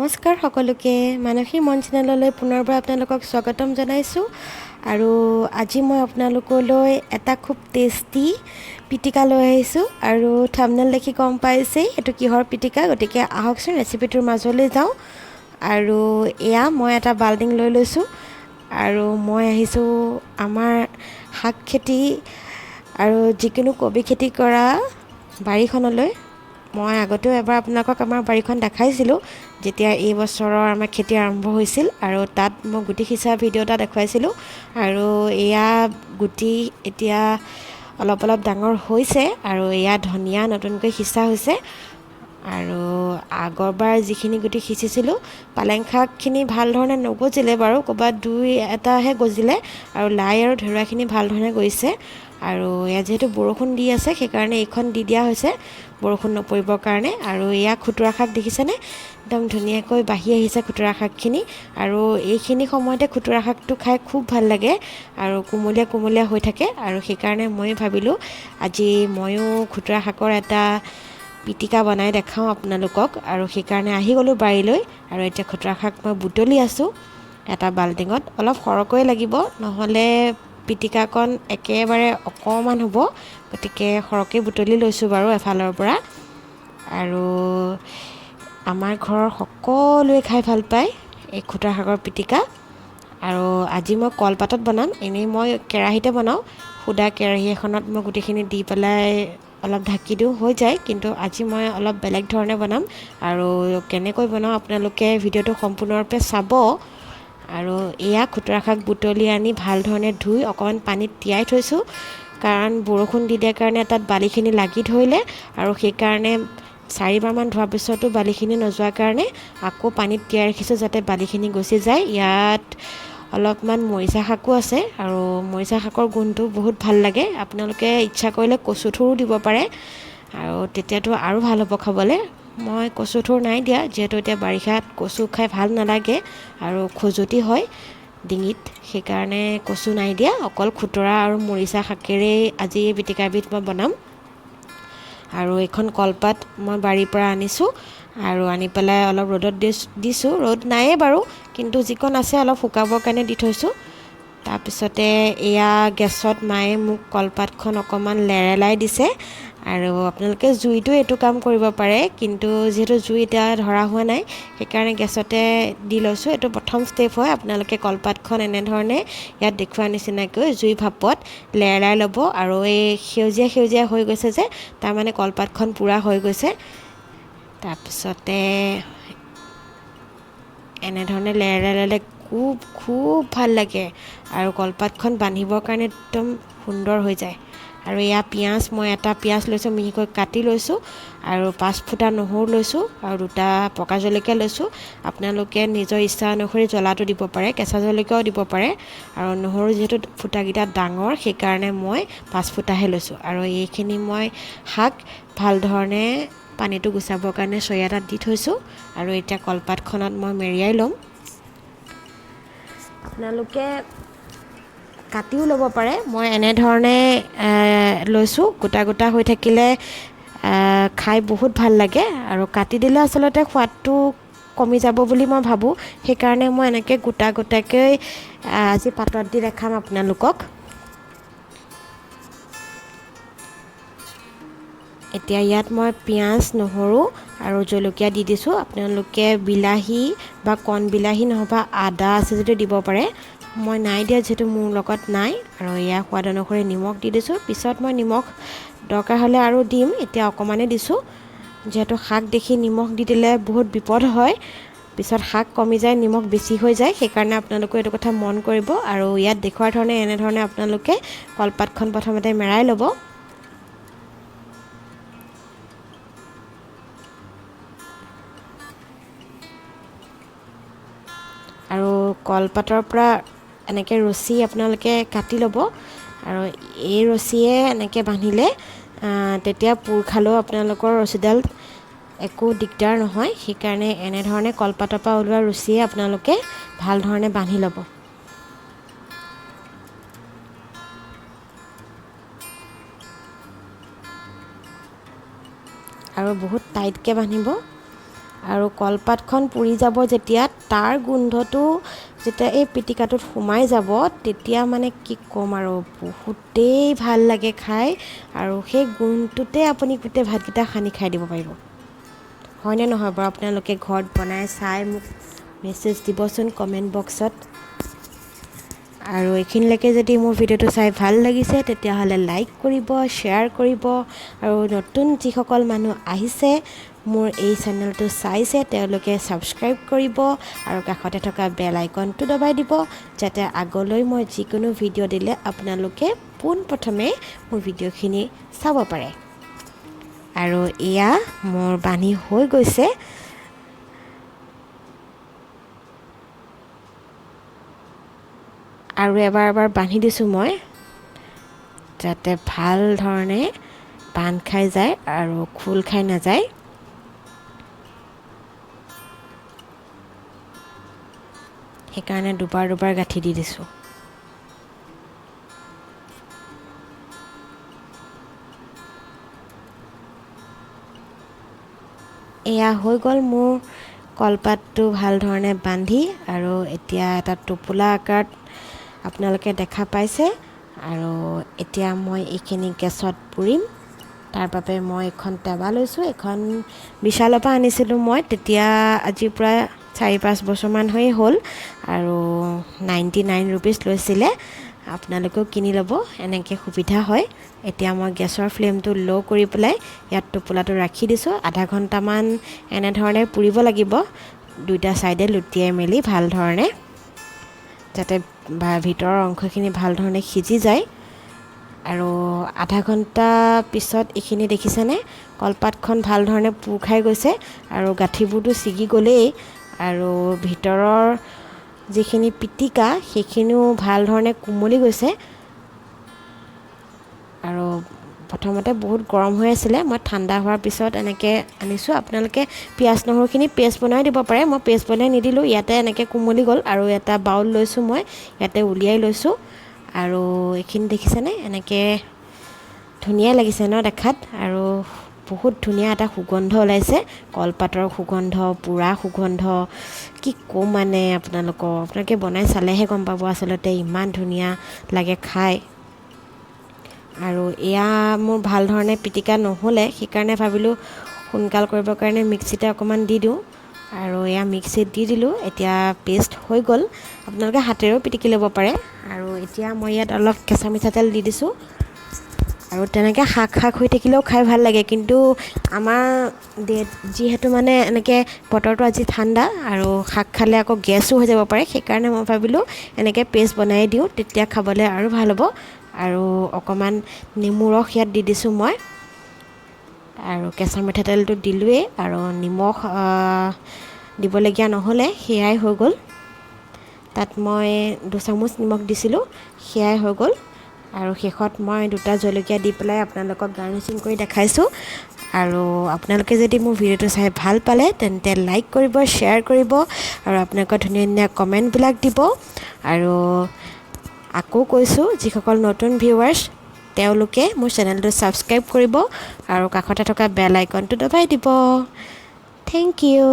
নমস্কাৰ সকলোকে মানসী মন চেনেললৈ পুনৰবাৰ আপোনালোকক স্বাগতম জনাইছোঁ আৰু আজি মই আপোনালোকলৈ এটা খুব টেষ্টি পিটিকা লৈ আহিছোঁ আৰু থাম্বনেল দেখি গম পাইছেই এটো কিহৰ পিটিকা গতিকে আহকচোন ৰেচিপিটোৰ মাজলৈ যাওঁ আৰু এয়া মই এটা বাল্টিং লৈ লৈছোঁ আৰু মই আহিছোঁ আমাৰ শাক খেতি আৰু যিকোনো কবি খেতি কৰা বাৰীখনলৈ মই আগতেও এবাৰ আপোনালোকক আমাৰ বাৰীখন দেখাইছিলোঁ যেতিয়া এই বছৰৰ আমাৰ খেতি আৰম্ভ হৈছিল আৰু তাত মই গুটি সিঁচা ভিডিঅ' এটা দেখুৱাইছিলোঁ আৰু এয়া গুটি এতিয়া অলপ ডাঙৰ হৈছে আৰু এয়া ধনিয়া নতুনকৈ সিঁচা হৈছে আৰু আগৰবাৰ যিখিনি গুটি সিঁচিছিলোঁ পালেং শাকখিনি ভাল ধৰণে নগজিলে বাৰু ক'ৰবাত দুই এটাহে গজিলে আৰু লাই আৰু ধেৰুৱাখিনি ভাল ধৰণে গৈছে আৰু এয়া যিহেতু বৰষুণ দি আছে সেইকাৰণে এইখন দি দিয়া হৈছে বৰষুণ নপৰিবৰ কাৰণে আৰু এয়া খুতুৰা শাক দেখিছেনে একদম ধুনীয়াকৈ বাঢ়ি আহিছে খুতুৰা শাকখিনি আৰু এইখিনি সময়তে খুতুৰা শাকটো খাই খুব ভাল লাগে আৰু কোমলীয়া হৈ থাকে আৰু সেইকাৰণে মই ভাবিলোঁ আজি ময়ো খুতুৰা শাকৰ এটা পিটিকা বনাই দেখাওঁ আপোনালোকক আৰু সেইকাৰণে আহি গ'লোঁ বাৰীলৈ আৰু এতিয়া খুতুৰা শাক মই বুটলি আছোঁ এটা বাল্টিঙত অলপ সৰহকৈ লাগিব নহ'লে পিটিকাকণ একেবাৰে অকণমান হ'ব গতিকে সৰহকৈ বুটলি লৈছোঁ বাৰু এফালৰ পৰা আৰু আমাৰ ঘৰৰ সকলোৱে খাই ভাল পায় এই খুতুৰা শাকৰ পিটিকা আৰু আজি মই কলপাতত বনাম এনেই মই কেৰাহীতে বনাওঁ সুদা কেৰাহী এখনত মই গোটেইখিনি দি পেলাই অলপ ঢাকি দিওঁ হৈ যায় কিন্তু আজি মই অলপ বেলেগ ধৰণে বনাম আৰু কেনেকৈ বনাওঁ আপোনালোকে ভিডিঅ'টো সম্পূৰ্ণৰূপে চাব আৰু এয়া খুতুৰা শাক বুটলি আনি ভাল ধৰণে ধুই অকণমান পানীত তিয়াই থৈছোঁ কাৰণ বৰষুণ দি দিয়াৰ কাৰণে তাত বালিখিনি লাগি ধৰিলে আৰু সেইকাৰণে 4বাৰমান ধোৱাৰ পিছতো বালিখিনি নোযোৱাৰ কাৰণে আকৌ পানীত তিয়াই ৰাখিছোঁ যাতে বালিখিনি গুচি যায় ইয়াত অলপমান মৰিচা শাকো আছে আৰু মৰিচা শাকৰ গোন্ধটো বহুত ভাল লাগে আপোনালোকে ইচ্ছা কৰিলে কচুথোৰো দিব পাৰে আৰু তেতিয়াতো আৰু ভাল হ'ব খাবলৈ মই কচুথোৰ নাই দিয়া যিহেতু এতিয়া বাৰিষাত কচু খাই ভাল নালাগে আৰু খজুৱতি হয় ডিঙিত সেইকাৰণে কচু নাই দিয়া অকল খুতুৰা আৰু মৰিচা শাকেৰেই আজি এই পিটিকাবিধ মই বনাম আৰু এইখন কলপাত মই বাৰীৰ পৰা আনিছোঁ আৰু আনি পেলাই অলপ ৰ'দত দিছোঁ ৰ'দ নায়েই বাৰু কিন্তু যিকণ আছে অলপ শুকাবৰ কাৰণে দি থৈছোঁ তাৰপিছতে এয়া গেছত মায়ে মোক কলপাতখন অকণমান লেৰেলাই দিছে আৰু আপোনালোকে জুইটো এইটো কাম কৰিব পাৰে কিন্তু যিহেতু জুই এতিয়া ধৰা হোৱা নাই সেইকাৰণে গেছতে দি লৈছোঁ এইটো প্ৰথম ষ্টেপ হয় আপোনালোকে কলপাতখন এনেধৰণে ইয়াত দেখুওৱা নিচিনাকৈ জুই ভাপত লেৰেলাই ল'ব আৰু এই সেউজীয়া হৈ গৈছে যে তাৰমানে কলপাতখন পূৰা হৈ গৈছে তাৰপিছতে এনেধৰণে লেৰেলাই ল'লে খুব ভাল লাগে আৰু কলপাতখন বান্ধিবৰ কাৰণে একদম সুন্দৰ হৈ যায় আৰু এয়া পিঁয়াজ মই এটা পিঁয়াজ লৈছোঁ মিহিকৈ কাটি লৈছোঁ আৰু 5 ফুটা নহৰু লৈছোঁ আৰু 2টা পকা জলকীয়া লৈছোঁ আপোনালোকে নিজৰ ইচ্ছা অনুসৰি জ্বলাটো দিব পাৰে কেঁচা জলকীয়াও দিব পাৰে আৰু নহৰু যিহেতু ফুটাকেইটা ডাঙৰ সেইকাৰণে মই 5 ফুটাহে লৈছোঁ আৰু এইখিনি মই শাক ভাল ধৰণে পানীটো গুচাবৰ কাৰণে চৰিয়া এটাত দি থৈছোঁ আৰু এতিয়া কলপাতখনত মই মেৰিয়াই ল'ম আপোনালোকে কাটিও ল'ব পাৰে মই এনেধৰণে লৈছোঁ গোটা হৈ থাকিলে খাই বহুত ভাল লাগে আৰু কাটি দিলে আচলতে সোৱাদটো কমি যাব বুলি মই ভাবোঁ সেইকাৰণে মই এনেকৈ গোটাকৈ আজি পাতত দি দেখাম আপোনালোকক এতিয়া ইয়াত মই পিঁয়াজ নহৰু আৰু জলকীয়া দি দিছোঁ আপোনালোকে বিলাহী বা কণ বিলাহী নহবা আদা আছে যদি দিব পাৰে মই নাই দিয়া যিহেতু মোৰ লগত নাই আৰু এয়া সোৱাদ অনুসৰি নিমখ দি দিছোঁ পিছত মই নিমখ দৰকাৰ হ'লে আৰু দিম এতিয়া অকণমানে দিছোঁ যিহেতু শাক দেখি নিমখ দি দিলে বহুত বিপদ হয় পিছত শাক কমি যায় নিমখ বেছি হৈ যায় সেইকাৰণে আপোনালোকে এইটো কথা মন কৰিব আৰু ইয়াত দেখুৱাৰ ধৰণে এনেধৰণে আপোনালোকে কলপাতখন প্ৰথমতে মেৰাই ল'ব আৰু কলপাতৰ পৰা এনেকৈ ৰছী আপোনালোকে কাটি ল'ব আৰু এই ৰছীয়ে এনেকৈ বান্ধিলে তেতিয়া পুৰ খালেও আপোনালোকৰ ৰছীডাল একো দিগদাৰ নহয় সেইকাৰণে এনেধৰণে কলপাতৰ পৰা ওলোৱা ৰছীয়ে আপোনালোকে ভাল ধৰণে বান্ধি ল'ব আৰু বহুত টাইটকৈ বান্ধিব আৰু কলপাতখন পুৰি যাব যেতিয়া তাৰ গোন্ধটো যেতিয়া এই পিটিকাটোত সোমাই যাব তেতিয়া মানে কি ক'ম আৰু বহুতেই ভাল লাগে খাই আৰু সেই গোন্ধটোতে আপুনি গোটেই ভাতকেইটা সানি খাই দিব পাৰিব হয়নে নহয় বাৰু আপোনালোকে ঘৰত বনাই চাই মোক মেছেজ দিবচোন কমেণ্ট বক্সত আৰু এইখিনিলৈকে যদি মোৰ ভিডিঅ'টো চাই ভাল লাগিছে তেতিয়াহ'লে লাইক কৰিব শ্বেয়াৰ কৰিব আৰু নতুন যিসকল মানুহ আহিছে মোৰ এই চেনেলটো চাইছে তেওঁলোকে ছাবস্ক্ৰাইব কৰিব আৰু কাষতে থকা বেল আইকনটো দবাই দিব যাতে আগলৈ মই যিকোনো ভিডিঅ' দিলে আপোনালোকে পোনপ্ৰথমে মোৰ ভিডিঅ'খিনি চাব পাৰে আৰু এয়া মোৰ বান্ধি হৈ গৈছে আৰু এবাৰ বান্ধি দিছোঁ মই যাতে ভাল ধৰণে বান্ধ খাই যায় আৰু খোল খাই নাযায় সেইকাৰণে দুবাৰ গাঁঠি দি দিছোঁ এয়া হৈ গ'ল মোৰ কলপাতটো ভাল ধৰণে বান্ধি আৰু এতিয়া এটা টোপোলা আকাৰত আপোনালোকে দেখা পাইছে আৰু এতিয়া মই এইখিনি গেছত পুৰিম তাৰ বাবে মই এখন টাৱা লৈছোঁ এখন বিশালৰ পৰা আনিছিলোঁ মই তেতিয়া আজিৰ পৰা 4-5 বছৰমান হৈ হ'ল আৰু 99 ৰুপিজ লৈছিলে আপোনালোকেও কিনি ল'ব এনেকৈ সুবিধা হয় এতিয়া মই গেছৰ ফ্লেমটো ল' কৰি পেলাই ইয়াত টোপোলাটো ৰাখি দিছোঁ আধা ঘণ্টামান এনেধৰণে পুৰিব লাগিব দুইটা ছাইডে লুটিয়াই মেলি ভাল ধৰণে যাতে ভিতৰৰ অংশখিনি ভাল ধৰণে সিজি যায় আৰু আধা ঘণ্টা পিছত এইখিনি দেখিছেনে কলপাতখন ভাল ধৰণে পুৰ খাই গৈছে আৰু গাঁঠিবোৰটো ছিগি গ'লেই আৰু ভিতৰৰ যিখিনি পিটিকা সেইখিনিও ভাল ধৰণে কোমলি গৈছে আৰু প্ৰথমতে বহুত গৰম হৈ আছিলে মই ঠাণ্ডা হোৱাৰ পিছত এনেকৈ আনিছোঁ আপোনালোকে পিঁয়াজ নহৰুখিনি পেষ্ট বনাই দিব পাৰে মই পেষ্ট বনাই নিদিলোঁ ইয়াতে এনেকৈ কোমলি গ'ল আৰু এটা বাউল লৈছোঁ মই ইয়াতে উলিয়াই লৈছোঁ আৰু এইখিনি দেখিছেনে এনেকৈ ধুনীয়া লাগিছে ন দেখাত আৰু বহুত ধুনীয়া এটা সুগন্ধ ওলাইছে কলপাতৰ সুগন্ধ পুৰা সুগন্ধ কি ক'ম মানে আপোনালোকে বনাই চালেহে গম পাব আচলতে ইমান ধুনীয়া লাগে খাই আৰু এয়া মোৰ ভাল ধৰণে পিটিকা নহ'লে সেইকাৰণে ভাবিলোঁ সোনকাল কৰিবৰ কাৰণে মিক্সিতে অকণমান দি দিওঁ আৰু এয়া মিক্সিত দি দিলোঁ এতিয়া পেষ্ট হৈ গ'ল আপোনালোকে হাতেৰেও পিটিকি ল'ব পাৰে আৰু এতিয়া মই ইয়াত অলপ কেঁচা মিঠাতেল দি দিছোঁ আৰু তেনেকৈ শাক হৈ থাকিলেও খাই ভাল লাগে কিন্তু আমাৰ যিহেতু মানে এনেকৈ বতৰটো আজি ঠাণ্ডা আৰু শাক খালে আকৌ গেছো হৈ যাব পাৰে সেইকাৰণে মই ভাবিলোঁ এনেকৈ পেষ্ট বনাই দিওঁ তেতিয়া খাবলৈ আৰু ভাল হ'ব আৰু অকণমান নেমু ৰস ইয়াত দি দিছোঁ মই আৰু কেঁচা মিঠাতেলটো দিলোঁৱেই আৰু নিমখ দিবলগীয়া নহ'লে সেয়াই হৈ গ'ল তাত মই 2 চামুচ নিমখ দিছিলোঁ সেয়াই হৈ গ'ল আৰু শেষত মই 2টা জলকীয়া দি পেলাই আপোনালোকক গাৰ্নিচিং কৰি দেখাইছোঁ আৰু আপোনালোকে যদি মোৰ ভিডিঅ'টো চাই ভাল পালে তেন্তে লাইক কৰিব শ্বেয়াৰ কৰিব আৰু আপোনালোকৰ ধুনীয়া কমেণ্টবিলাক দিব আৰু আকৌ কৈছোঁ যিসকল নতুন ভিউৱাৰ্ছ তেওঁলোকে মোৰ চেনেলটো ছাবস্ক্ৰাইব কৰিব আৰু কাষতে থকা বেল আইকনটো দবাই দিব থেংক ইউ